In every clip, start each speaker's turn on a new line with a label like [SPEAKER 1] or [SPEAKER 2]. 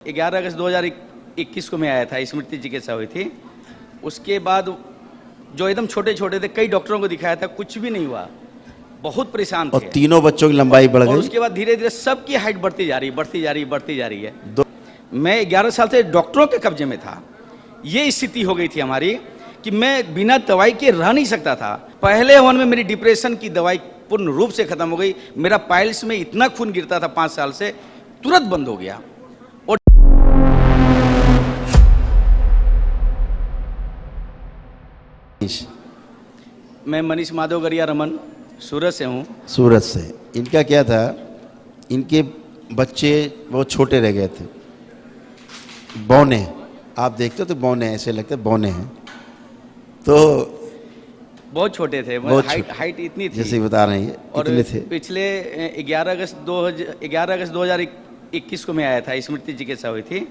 [SPEAKER 1] 11 अगस्त 2021 को मैं आया था, स्मृति चिकित्सा हुई थी। उसके बाद जो एकदम छोटे छोटे थे, कई डॉक्टरों को दिखाया था, कुछ भी नहीं हुआ, बहुत परेशान थे।
[SPEAKER 2] और तीनों बच्चों की लंबाई बढ़ गई।
[SPEAKER 1] उसके बाद धीरे धीरे सबकी हाइट बढ़ती जा रही है। मैं 11 साल से डॉक्टरों के कब्जे में था। ये स्थिति हो गई थी हमारी कि मैं बिना दवाई के रह नहीं सकता था। पहले वन में मेरी डिप्रेशन की दवाई पूर्ण रूप से खत्म हो गई। मेरा पाइल्स में इतना खून गिरता था 5 साल से, तुरंत बंद हो गया। और मैं मनीष माधव गरिया रमन सूरत से हूँ।
[SPEAKER 2] सूरत से। इनका क्या था, इनके बच्चे बहुत छोटे रह गए थे, बौने। आप देखते हो तो बौने ऐसे लगते बौने हैं, तो
[SPEAKER 1] बहुत छोटे थे। हाइट इतनी थी
[SPEAKER 2] जैसे बता रहे हैं।
[SPEAKER 1] और
[SPEAKER 2] इतने थे।
[SPEAKER 1] पिछले 11 अगस्त 2021 को मैं आया था, स्मृति चिकित्सा हुई थी।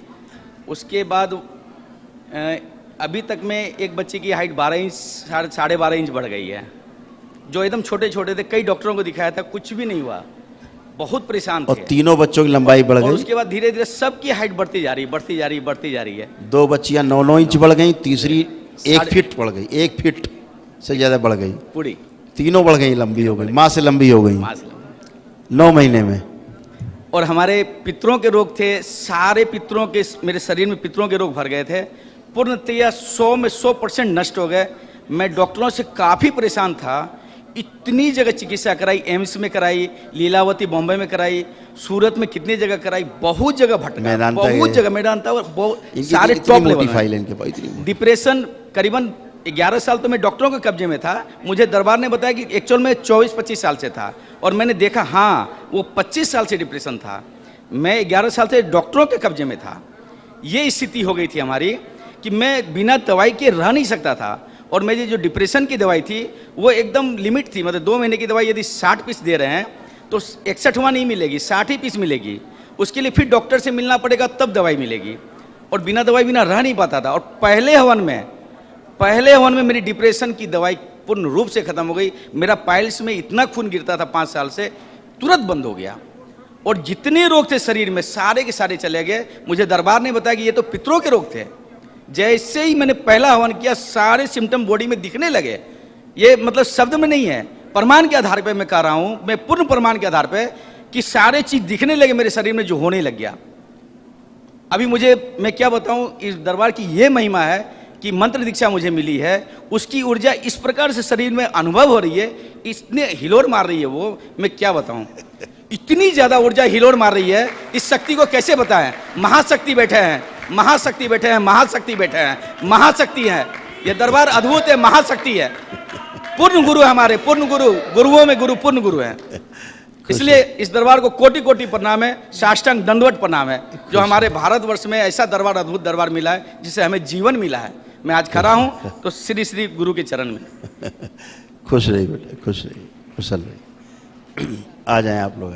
[SPEAKER 1] उसके बाद अभी तक में एक बच्चे की हाइट 12 इंच 12.5 इंच बढ़ गई है। जो एकदम छोटे छोटे थे, कई डॉक्टरों को दिखाया था, कुछ भी नहीं हुआ, बहुत परेशान थे।
[SPEAKER 2] और तीनों बच्चों की लंबाई बढ़ गई।
[SPEAKER 1] उसके बाद धीरे धीरे सबकी हाइट बढ़ती जा रही है।
[SPEAKER 2] 2 बच्चियां 9 इंच बढ़ गई, तीसरी 1 फीट बढ़ गई, 1 फीट से ज़्यादा बढ़ गई
[SPEAKER 1] पूरी।
[SPEAKER 2] तीनों बढ़ गई, लंबी हो गई, माँ से लंबी हो गई 9 महीने में।
[SPEAKER 1] और हमारे पितरों के रोग थे, सारे पितरों के, मेरे शरीर में पितरों के रोग भर गए थे, पूर्णतया 100 में 100% नष्ट हो गए। मैं डॉक्टरों से काफ़ी परेशान था। इतनी जगह चिकित्सा कराई, एम्स में कराई, लीलावती बॉम्बे में कराई, सूरत में कितनी जगह कराई, बहुत जगह भटका, बहुत जगह मैदान था। सारे टॉप लेवल फाइल इनके पास। डिप्रेशन करीबन 11 साल तो मैं डॉक्टरों के कब्जे में था। मुझे दरबार ने बताया कि एक्चुअल में 24-25 साल से था, और मैंने देखा हाँ वो 25 साल से डिप्रेशन था। मैं 11 साल से डॉक्टरों के कब्जे में था। ये स्थिति हो गई थी हमारी कि मैं बिना दवाई के रह नहीं सकता था। और मेरी जो डिप्रेशन की दवाई थी वो एकदम लिमिट थी, मतलब 2 महीने की दवाई यदि 60 पीस दे रहे हैं तो 61वां नहीं मिलेगी, 60 ही पीस मिलेगी। उसके लिए फिर डॉक्टर से मिलना पड़ेगा, तब दवाई मिलेगी। और बिना दवाई बिना रह नहीं पाता था। और पहले हवन में मेरी डिप्रेशन की दवाई पूर्ण रूप से खत्म हो गई। मेरा पाइल्स में इतना खून गिरता था 5 साल से, तुरंत बंद हो गया। और जितने रोग थे शरीर में, सारे के सारे चले गए। मुझे दरबार ने बताया कि ये तो पितरों के रोग थे। जैसे ही मैंने पहला हवन किया, सारे सिम्टम बॉडी में दिखने लगे। ये मतलब शब्द में नहीं है, प्रमाण के आधार पे मैं कह रहा हूं, मैं पूर्ण प्रमाण के आधार पे, कि सारे चीज दिखने लगे मेरे शरीर में, जो होने लग गया। अभी मैं क्या बताऊं, इस दरबार की ये महिमा है कि मंत्र दीक्षा मुझे मिली है, उसकी ऊर्जा इस प्रकार से शरीर में अनुभव हो रही है, इतने हिलोर मार रही है वो, मैं क्या बताऊं। इतनी ज्यादा ऊर्जा हिलोर मार रही है, इस शक्ति को कैसे बताएं। महाशक्ति बैठे हैं, महाशक्ति बैठे हैं, महाशक्ति बैठे हैं, महाशक्ति है। ये दरबार अद्भुत है, महाशक्ति है। पूर्ण गुरु है हमारे, पूर्ण गुरु, गुरुओं में गुरु, पूर्ण गुरु है। इसलिए इस दरबार को कोटि कोटि प्रणाम है, साष्टांग दंडवत प्रणाम है। जो हमारे भारतवर्ष में ऐसा दरबार, अद्भुत दरबार मिला है, जिससे हमें जीवन मिला है। मैं आज खड़ा हूं तो श्री श्री गुरु के चरण में।
[SPEAKER 2] खुश रहिए बेटा, खुश रहिए, कुशल रहिए। आ जाएं आप लोग।